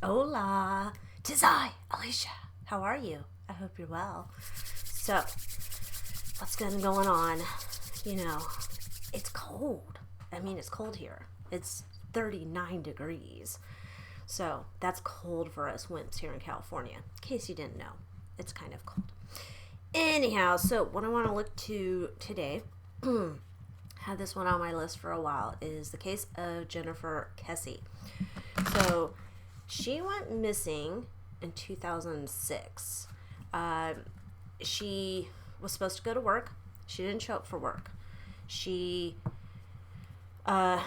Hola, 'tis I, Alicia. How are you? I hope you're well. So, what's been going on? You know, it's cold. It's cold here. It's 39 degrees. So, that's cold for us wimps here in California. In case you didn't know, it's kind of cold. Anyhow, so what I want to look to today, had this one on my list for a while, is the case of Jennifer Kesse. So, she went missing in 2006. She was supposed to go to work. She didn't show up for work. She, I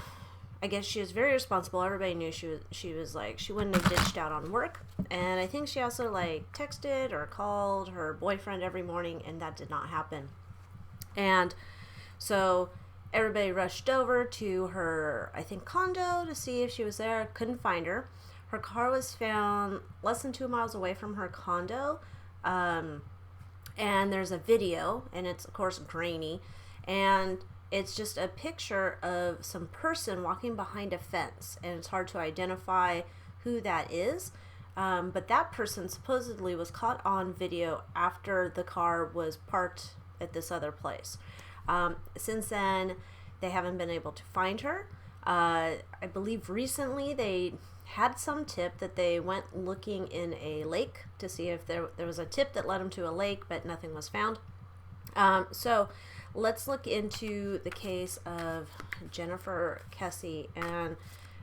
guess she was very responsible. Everybody knew she was like, she wouldn't have ditched out on work. And I think she also like texted or called her boyfriend every morning, and that did not happen. And so everybody rushed over to her, I think, condo to see if she was there. Couldn't find her. Her car was found less than 2 miles away from her condo. And there's a video, and it's, of course, grainy. And it's just a picture of some person walking behind a fence. And it's hard to identify who that is. But that person supposedly was caught on video after the car was parked at this other place. Since then, they haven't been able to find her. I believe recently they had some tip that they went looking in a lake to see if there was a tip that led them to a lake, but nothing was found. So let's look into the case of Jennifer Kesse and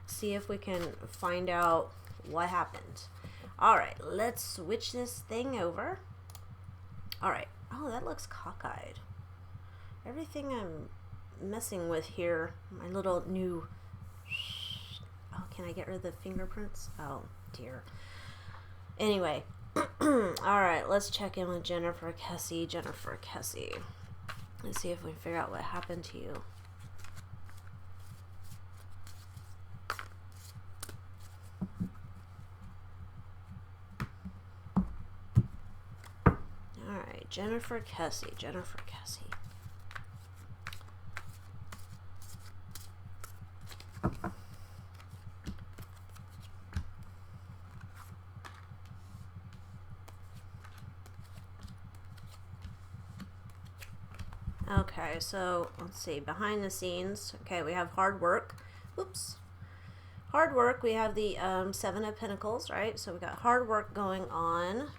see if we can find out what happened. All right, let's switch this thing over. All right. Oh, that looks cockeyed. Everything I'm messing with here, my little new... Oh, can I get rid of the fingerprints? Oh, dear. Anyway. Alright, let's check in with Jennifer Kesse. Jennifer Kesse. Let's see if we can figure out what happened to you. Alright, Jennifer Kesse. Jennifer Kesse. Okay, so let's see, behind the scenes. Okay, we have hard work. Oops. Hard work, we have the Seven of Pentacles, right? So we got hard work going on.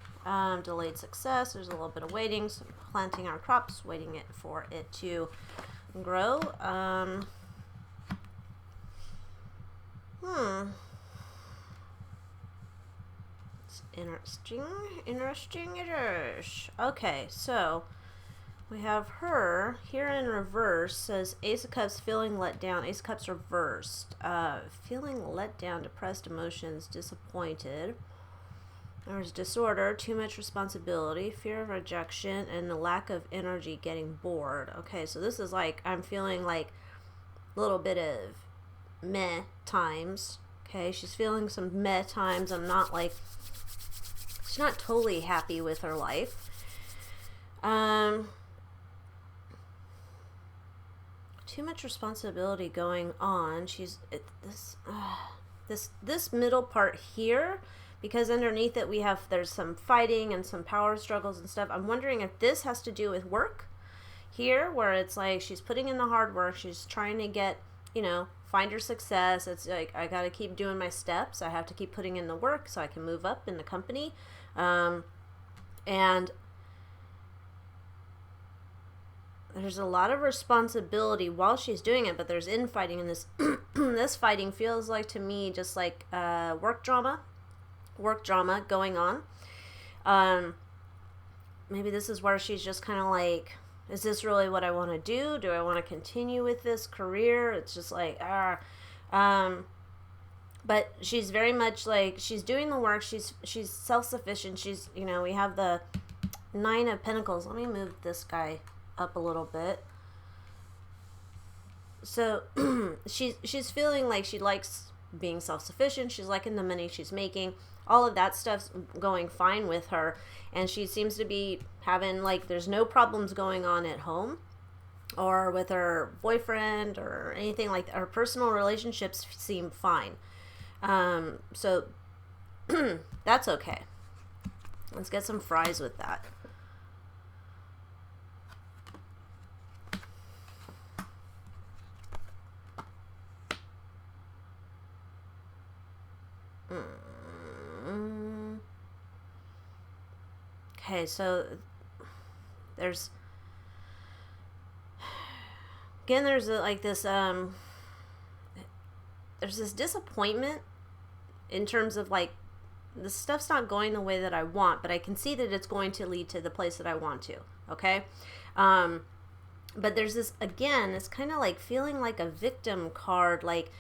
Delayed success, there's a little bit of waiting, so planting our crops, waiting for it to grow. It's interesting it is. Okay, so we have her here in reverse. Says Ace of Cups, feeling let down. Ace of Cups reversed. Feeling let down, depressed emotions, disappointed. There's disorder, too much responsibility, fear of rejection, and the lack of energy, getting bored. Okay, so this is like, I'm feeling like a little bit of meh times. Okay, she's feeling some meh times. I'm not like, she's not totally happy with her life. Too much responsibility going on. She's this middle part here, because underneath it there's some fighting and some power struggles and stuff. I'm wondering if this has to do with work here, where it's like she's putting in the hard work, she's trying to get, find her success. It's like, I got to keep doing my steps, I have to keep putting in the work so I can move up in the company. And there's a lot of responsibility while she's doing it, but there's infighting in this. This fighting feels like, to me, just like work drama going on. Maybe this is where she's just kind of like, is this really what I want to do? Do I want to continue with this career? It's just like, but she's very much like, she's doing the work. She's self-sufficient. She's, we have the Nine of Pentacles. Let me move this guy up a little bit. So she's feeling like she likes being self-sufficient. She's liking the money she's making. All of that stuff's going fine with her, and she seems to be having, like, there's no problems going on at home or with her boyfriend or anything like that. Her personal relationships seem fine. So That's okay. Let's get some fries with that. Okay, so there's again, there's this disappointment in terms of like the stuff's not going the way that I want, but I can see that it's going to lead to the place that I want to. Okay. But there's this, again, it's kind of like feeling like a victim card. Like,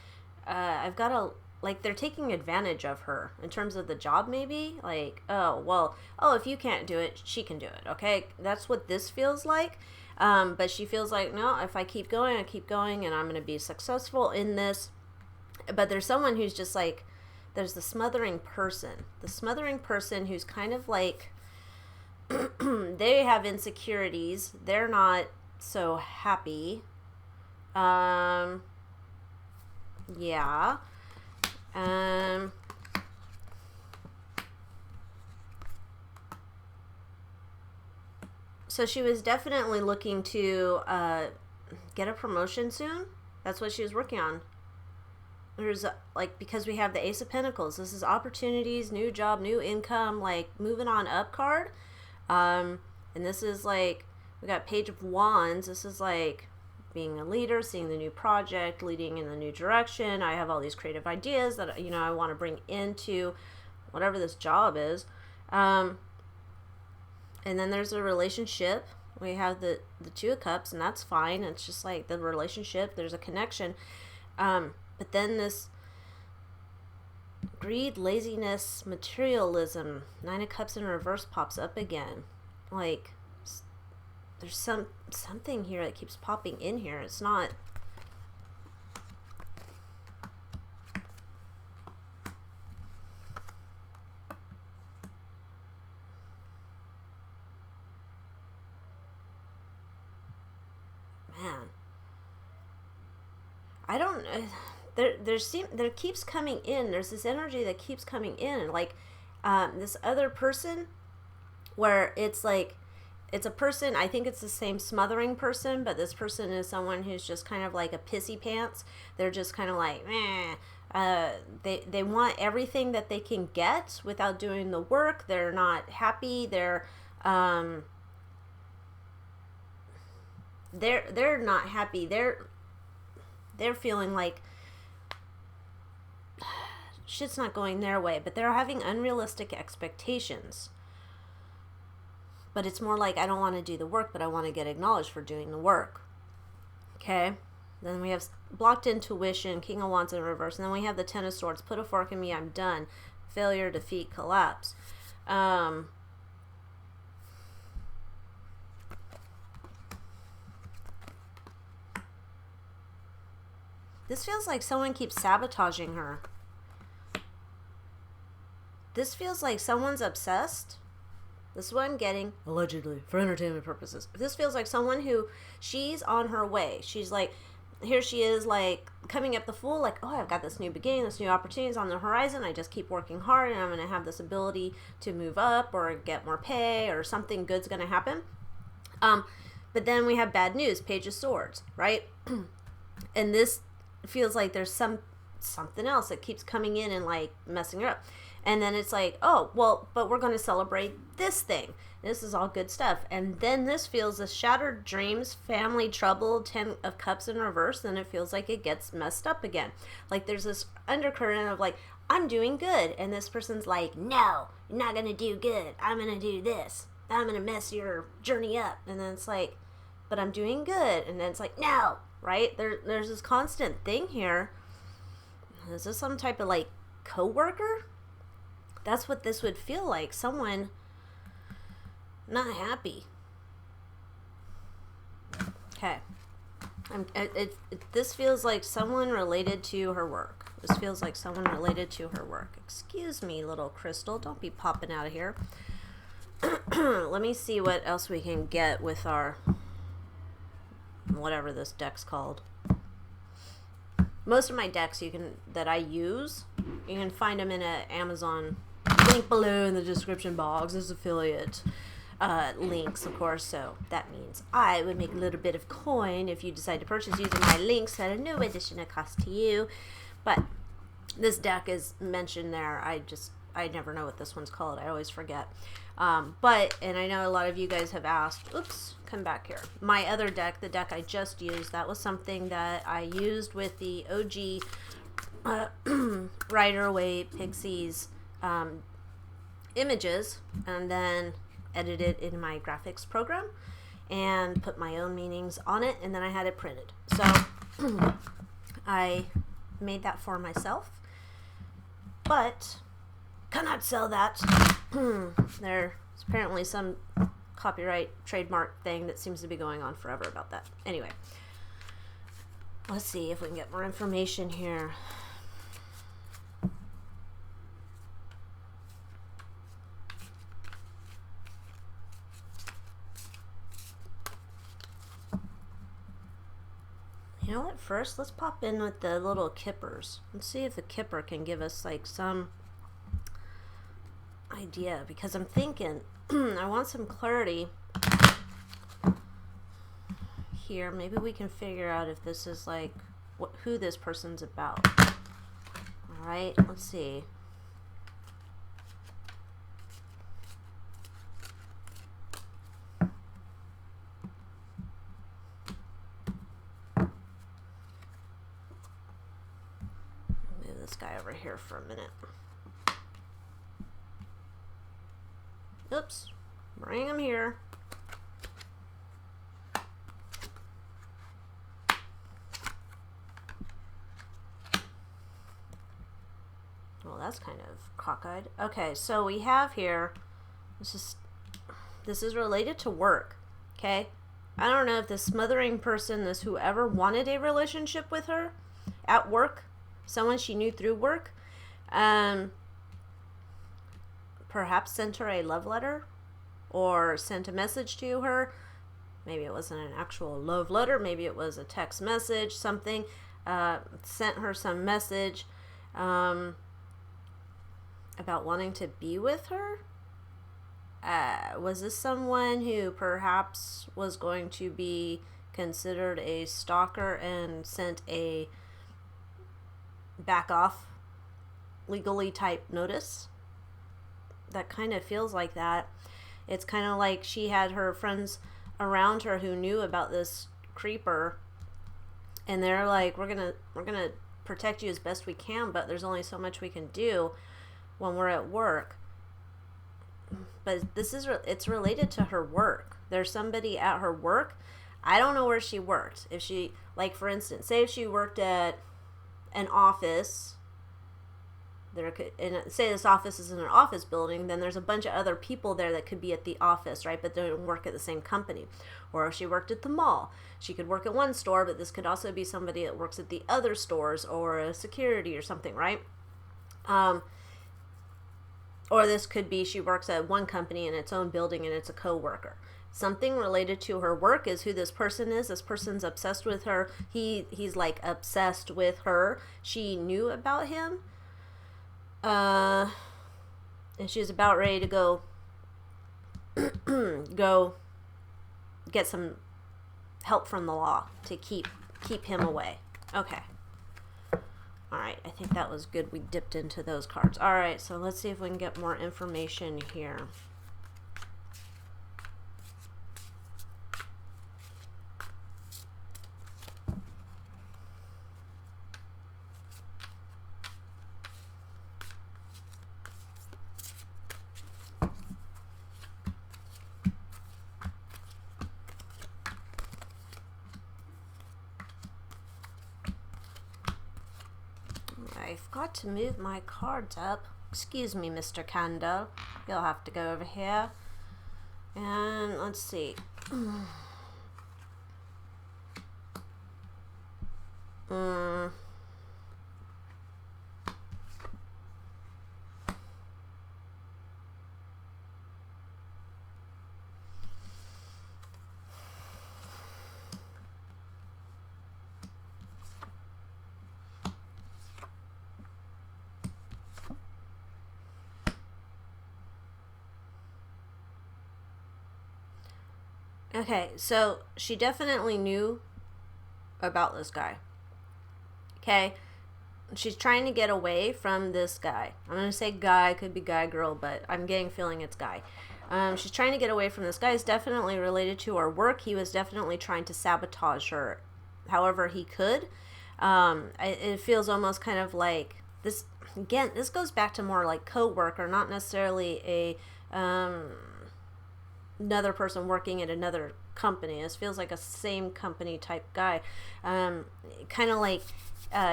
I've got to, like, they're taking advantage of her in terms of the job, maybe. Like, oh, well, oh, if you can't do it, she can do it. Okay. That's what this feels like. But she feels like, no, if I keep going, and I'm going to be successful in this. But there's someone who's just like, there's the smothering person who's kind of like, they have insecurities. They're not so happy. Yeah. So she was definitely looking to get a promotion soon. That's what she was working on. There's like, because we have the Ace of Pentacles, this is opportunities, new job, new income, like moving on up card. And this is like, we got Page of Wands. This is like being a leader, seeing the new project, leading in the new direction. I have all these creative ideas that, you know, I want to bring into whatever this job is. And then there's a relationship. We have the Two of Cups, and that's fine. It's just like the relationship, there's a connection. But then this greed, laziness, materialism, Nine of Cups in reverse pops up again. Like, there's something here that keeps popping in here. It's not... Man. I don't... There keeps coming in. There's this energy that keeps coming in. Like, this other person, where it's like, it's a person, I think it's the same smothering person, but this person is someone who's just kind of like a pissy pants. They're just kind of like, meh. They want everything that they can get without doing the work. They're not happy. They're not happy. They're feeling like shit's not going their way, but they're having unrealistic expectations. But it's more like, I don't want to do the work, but I want to get acknowledged for doing the work. Okay? Then we have blocked intuition, King of Wands in reverse. And then we have the Ten of Swords. Put a fork in me, I'm done. Failure, defeat, collapse. This feels like someone keeps sabotaging her. This feels like someone's obsessed. This is what I'm getting. Allegedly, for entertainment purposes. This feels like someone who, she's on her way. She's like, here she is, like, coming up the Fool, like, oh, I've got this new beginning, this new opportunities on the horizon. I just keep working hard, and I'm going to have this ability to move up or get more pay, or something good's going to happen. But then we have bad news, Page of Swords, right? And this feels like there's something else that keeps coming in and, like, messing her up. And then it's like, oh, well, but we're going to celebrate this thing. This is all good stuff. And then this feels the shattered dreams, family trouble, 10 of Cups in reverse. Then it feels like it gets messed up again. Like there's this undercurrent of like, I'm doing good. And this person's like, no, you're not going to do good. I'm going to do this. I'm going to mess your journey up. And then it's like, but I'm doing good. And then it's like, no, right? There's this constant thing here. Is this some type of like coworker? That's what this would feel like. Someone not happy. Okay. This feels like someone related to her work. This feels like someone related to her work. Excuse me, little crystal. Don't be popping out of here. Let me see what else we can get with our... whatever this deck's called. Most of my decks that I use, you can find them in an Amazon link below in the description box is affiliate links, of course, so that means I would make a little bit of coin if you decide to purchase using my links at no additional cost to you. But this deck is mentioned there. I never know what this one's called. I always forget. But, and I know a lot of you guys have asked, oops, come back here. My other deck, the deck I just used, that was something that I used with the OG Rider-Waite Pixies images, and then edited it in my graphics program and put my own meanings on it, and then I had it printed. So I made that for myself, but cannot sell that. There's apparently some copyright trademark thing that seems to be going on forever about that. Anyway, let's see if we can get more information here. You know what, first let's pop in with the little Kippers. Let's see if the Kipper can give us like some idea, because I'm thinking I want some clarity here. Maybe we can figure out if this is like who this person's about. Alright, let's see. Guy over here for a minute. Oops, bring him here. Well, that's kind of cockeyed. Okay, so we have here, this is related to work. Okay, I don't know if this smothering person, this whoever wanted a relationship with her at work, someone she knew through work, perhaps sent her a love letter or sent a message to her. Maybe it wasn't an actual love letter, maybe it was a text message, something, sent her some message about wanting to be with her. Was this someone who perhaps was going to be considered a stalker and sent a back off legally type notice? That kind of feels like that. It's kind of like she had her friends around her who knew about this creeper, and they're like, we're gonna protect you as best we can, but there's only so much we can do when we're at work. But it's related to her work. There's somebody at her work. I don't know where she worked. If she, like, for instance, say if she worked at an office, and say this office is in an office building, then there's a bunch of other people there that could be at the office, right? But they don't work at the same company. Or if she worked at the mall, she could work at one store, but this could also be somebody that works at the other stores, or a security or something, right? Or this could be she works at one company in its own building and it's a co-worker. Something related to her work is who this person is. This person's obsessed with her. He's like obsessed with her. She knew about him. And she's about ready to go get some help from the law to keep him away. Okay. Alright, I think that was good. We dipped into those cards. Alright, so let's see if we can get more information here. I forgot to move my cards up. Excuse me, Mr. Candle. You'll have to go over here. And let's see. Okay, so she definitely knew about this guy. Okay, she's trying to get away from this guy. I'm going to say guy, could be guy, girl, but I'm getting feeling it's guy. She's trying to get away from this guy. Is definitely related to her work. He was definitely trying to sabotage her however he could. It feels almost kind of like this. Again, this goes back to more like co-worker, not necessarily a another person working at another company. This feels like a same company type guy. Kind of like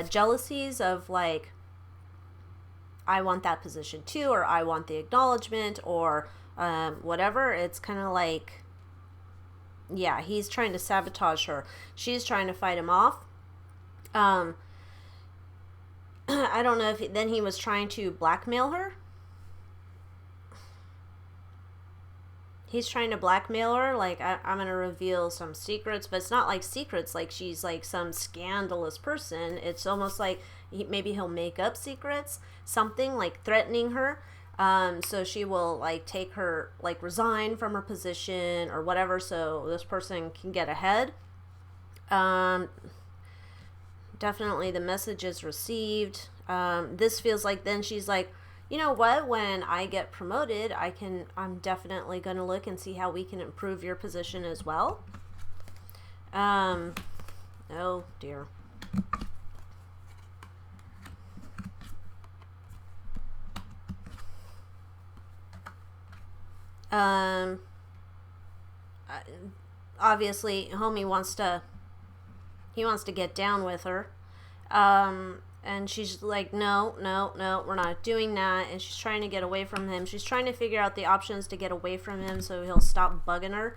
jealousies of like, I want that position too, or I want the acknowledgement, or whatever. It's kind of like, yeah, he's trying to sabotage her. She's trying to fight him off. I don't know if then he was trying to blackmail her. He's trying to blackmail her, like, I'm going to reveal some secrets, but it's not like secrets, like she's like some scandalous person. It's almost like maybe he'll make up secrets, something like threatening her. So she will like take her, like resign from her position or whatever, so this person can get ahead. Definitely the message is received. This feels like then she's like, you know what, when I get promoted, I'm definitely going to look and see how we can improve your position as well. Oh dear. Obviously homie wants to get down with her. And she's like, no, we're not doing that. And she's trying to get away from him. She's trying to figure out the options to get away from him so he'll stop bugging her.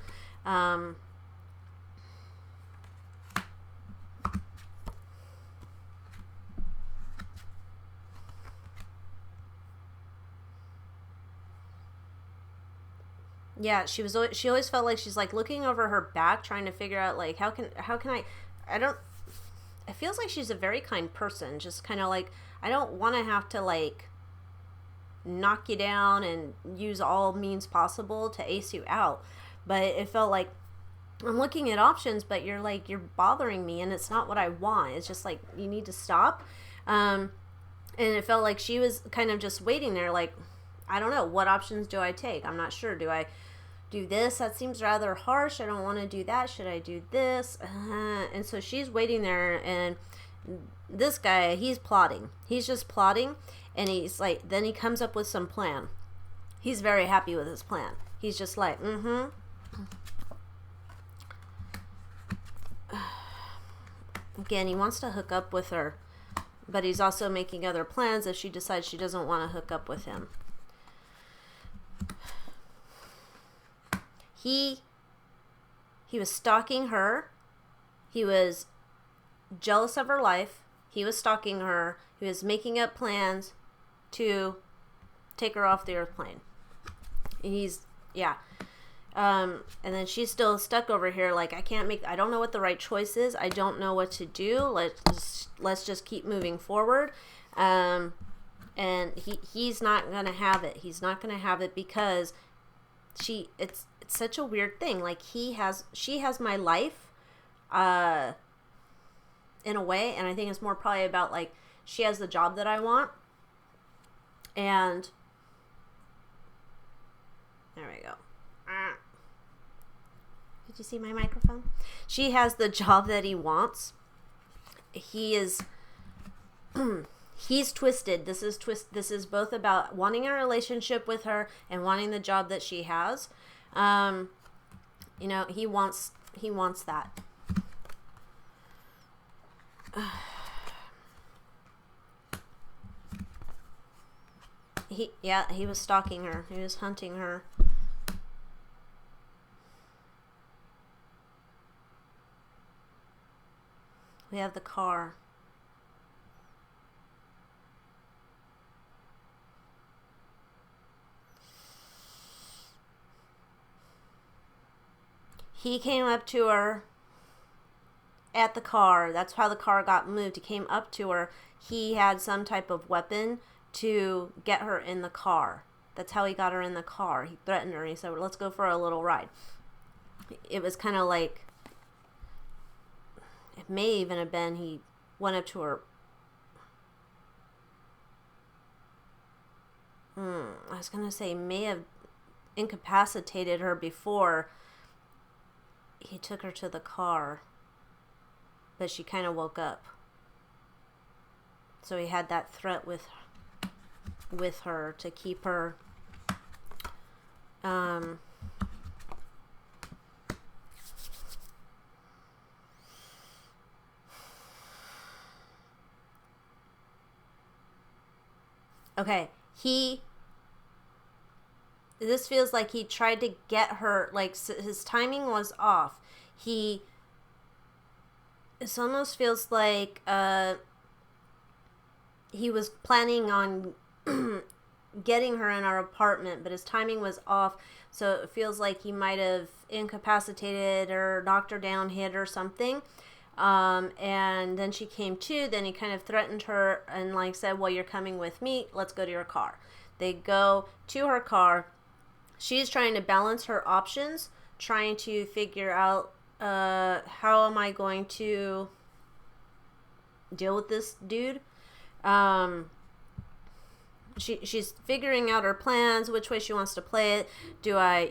Yeah, she always felt like she's like looking over her back, trying to figure out like, how can I don't, it feels like she's a very kind person, just kind of like, I don't want to have to like knock you down and use all means possible to ace you out. But it felt like I'm looking at options, but you're bothering me and it's not what I want. It's just like, you need to stop. And it felt like she was kind of just waiting there like, I don't know, what options do I take? I'm not sure. Do I do this? That seems rather harsh. I don't want to do that. Should I do this? And so she's waiting there, and this guy, he's plotting. He's just plotting, and he's like, then he comes up with some plan. He's very happy with his plan. He's just like, Again, he wants to hook up with her, but he's also making other plans if she decides she doesn't want to hook up with him. He was stalking her. He was jealous of her life. He was stalking her. He was making up plans to take her off the airplane. And then she's still stuck over here like, I don't know what the right choice is. I don't know what to do. Let's just keep moving forward. And he's not going to have it. He's not going to have it because it's such a weird thing. Like she has my life, in a way. And I think it's more probably about like, she has the job that I want. And there we go. Did you see my microphone? She has the job that he wants. He's twisted. This is both about wanting a relationship with her and wanting the job that she has. He wants that. He was stalking her. He was hunting her. We have the car. He came up to her at the car. That's how the car got moved. He came up to her. He had some type of weapon to get her in the car. That's how he got her in the car. He threatened her. He said, let's go for a little ride. it was kind of like, it may even have been he went up to her. I was going to say may have incapacitated her before he took her to the car, but she kind of woke up. So he had that threat with her to keep her okay, this feels like he tried to get her, like his timing was off. It almost feels like he was planning on getting her in our apartment, but his timing was off, so it feels like he might have incapacitated or knocked her down, hit her, something. And then she came to, then he kind of threatened her and like said, well, you're coming with me, let's go to your car. They go to her car. She's trying to balance her options, trying to figure out how am I going to deal with this dude. She's figuring out her plans, which way she wants to play it. Do I,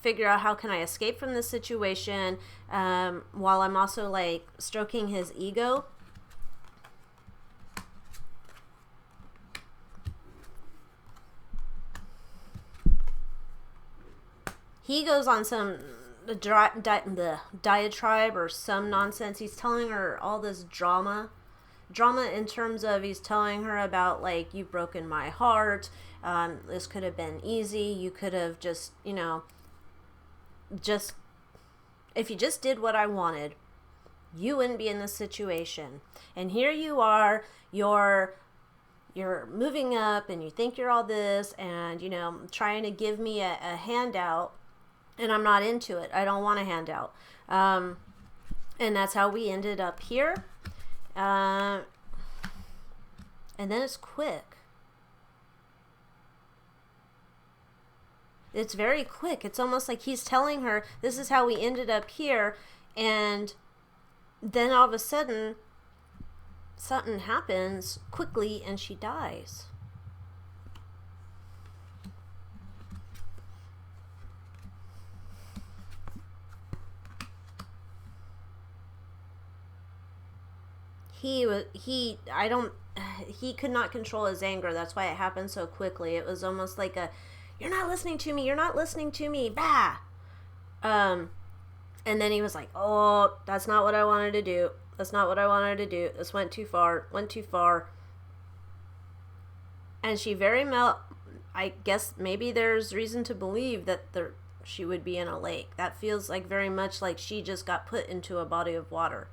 figure out how can I escape from this situation, while I'm also like stroking his ego. He goes on some diatribe or some nonsense. He's telling her all this drama in terms of, he's telling her about like, you've broken my heart, this could have been easy, you could have just if you just did what I wanted, you wouldn't be in this situation. And here you are, you're moving up and you think you're all this and trying to give me a handout, and I'm not into it. I don't want a handout. And that's how we ended up here. And then it's quick. It's very quick. It's almost like he's telling her, this is how we ended up here. And then all of a sudden, something happens quickly and she dies. He could not control his anger. That's why it happened so quickly. It was almost like you're not listening to me, bah. And then he was like, oh, that's not what I wanted to do. This went too far. And she I guess maybe there's reason to believe that she would be in a lake. That feels like very much like she just got put into a body of water.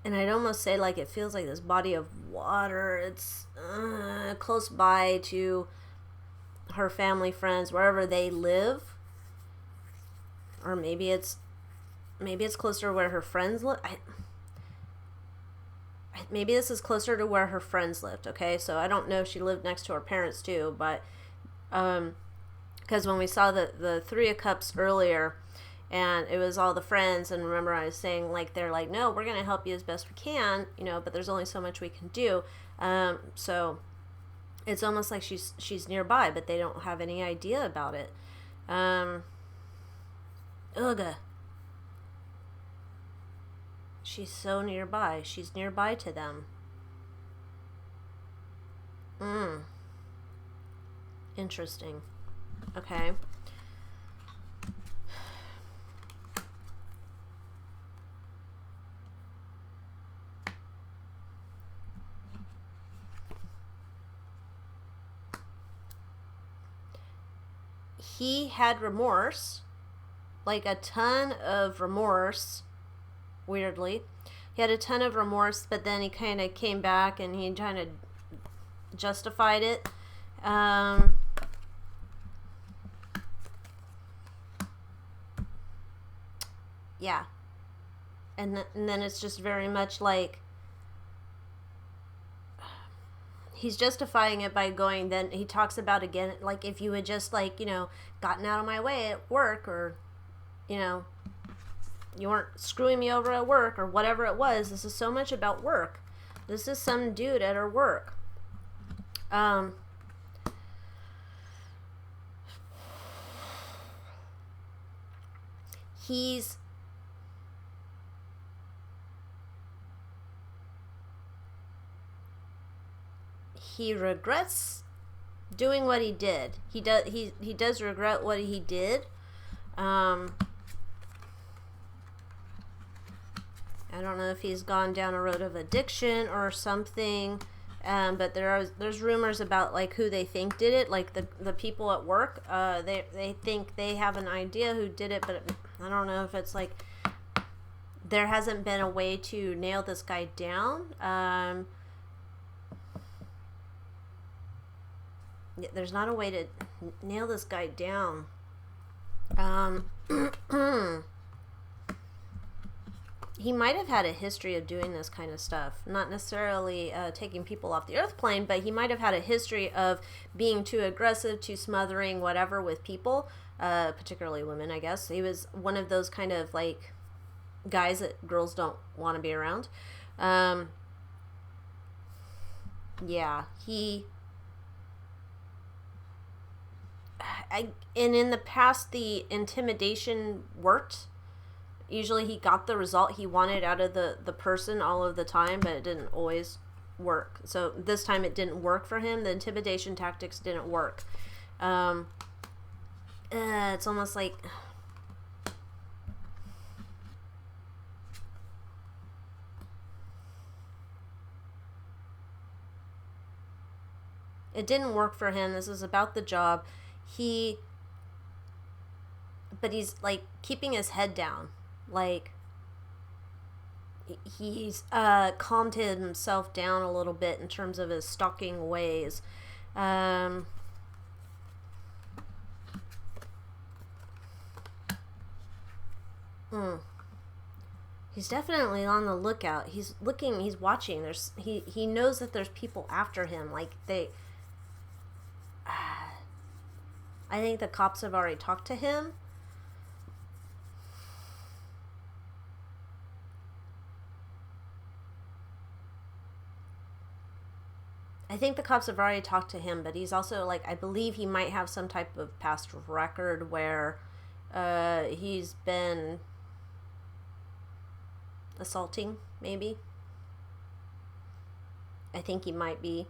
And I'd almost say like it feels like this body of water, it's close by to her family, friends, wherever they live. Or maybe it's closer to where her friends live. Maybe this is closer to where her friends lived, okay? So I don't know if she lived next to her parents too, but because when we saw the Three of Cups earlier, and it was all the friends, and remember I was saying like, they're like, no, we're going to help you as best we can, but there's only so much we can do. So it's almost like she's nearby, but they don't have any idea about it. Ugh. She's so nearby. She's nearby to them. Interesting. Okay. He had remorse, like a ton of remorse, weirdly. He had a ton of remorse, but then he kind of came back and he kind of justified it. Yeah. And then it's just very much like he's justifying it by going, then he talks about again, like, if you had just, like, gotten out of my way at work, or, you weren't screwing me over at work, or whatever it was. This is so much about work. This is some dude at her work. He regrets doing what he did. He does regret what he did. I don't know if he's gone down a road of addiction or something, but there's rumors about, like, who they think did it. Like, the people at work, they think they have an idea who did it, but I don't know if it's like there hasn't been a way to nail this guy down. There's not a way to nail this guy down. He might have had a history of doing this kind of stuff. Not necessarily taking people off the earth plane, but he might have had a history of being too aggressive, too smothering, whatever, with people, particularly women, I guess. He was one of those kind of, like, guys that girls don't want to be around. Yeah, and in the past, the intimidation worked. Usually he got the result he wanted out of the person all of the time, but it didn't always work. So this time it didn't work for him. The intimidation tactics didn't work. It's almost like... It didn't work for him. This is about the job. But he's, like, keeping his head down. Like, he's calmed himself down a little bit in terms of his stalking ways. He's definitely on the lookout. He's looking, he's watching. He knows that there's people after him. Like, I think the cops have already talked to him. I think the cops have already talked to him, but he's also, like, I believe he might have some type of past record where he's been assaulting, maybe. I think he might be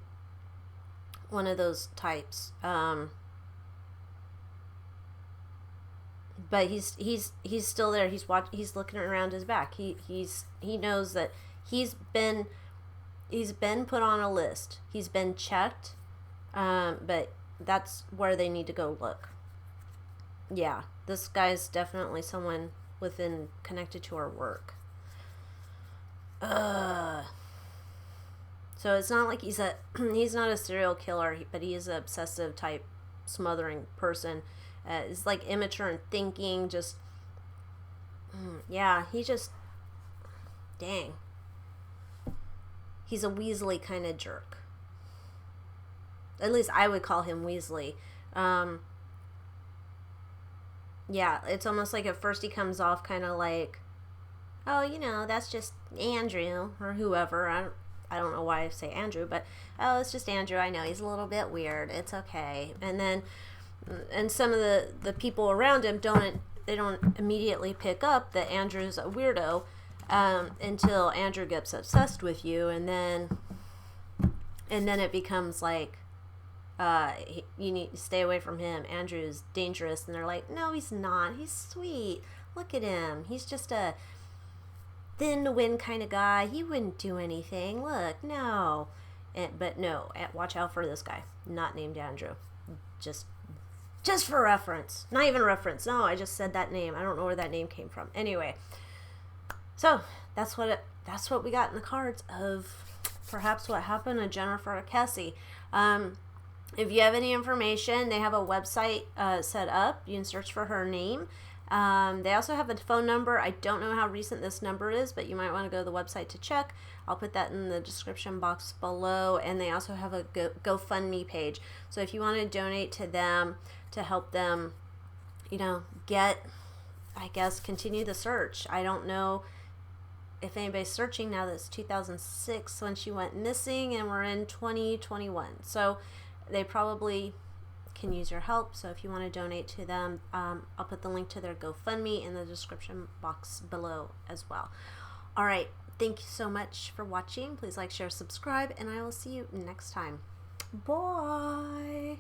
one of those types. But he's still there. He's looking around his back. He knows that he's been put on a list. He's been checked. But that's where they need to go look. Yeah, this guy's definitely someone connected to our work. So it's not like he's not a serial killer, but he is an obsessive type smothering person. It's like immature in thinking, just, yeah, dang. He's a Weasley kind of jerk. At least I would call him Weasley. Yeah, it's almost like at first he comes off kind of like, oh, that's just Andrew, or whoever. I don't know why I say Andrew, but, oh, it's just Andrew. I know he's a little bit weird. It's okay. And some of the people around him don't immediately pick up that Andrew's a weirdo until Andrew gets obsessed with you, and then it becomes like you need to stay away from him. Andrew's dangerous, and they're like, no, he's not. He's sweet. Look at him. He's just a thin wind kind of guy. He wouldn't do anything. Look, no. But no, watch out for this guy. Not named Andrew. Just for reference. Not even reference. No, I just said that name. I don't know where that name came from. Anyway, so that's what we got in the cards of perhaps what happened to Jennifer Kesse. If you have any information, they have a website set up. You can search for her name. They also have a phone number. I don't know how recent this number is, but you might want to go to the website to check. I'll put that in the description box below. And they also have a GoFundMe page. So if you want to donate to them to help them, continue the search. I don't know if anybody's searching now. That's 2006 when she went missing, and we're in 2021. So they probably can use your help. So if you want to donate to them, I'll put the link to their GoFundMe in the description box below as well. All right. Thank you so much for watching. Please like, share, subscribe, and I will see you next time. Bye.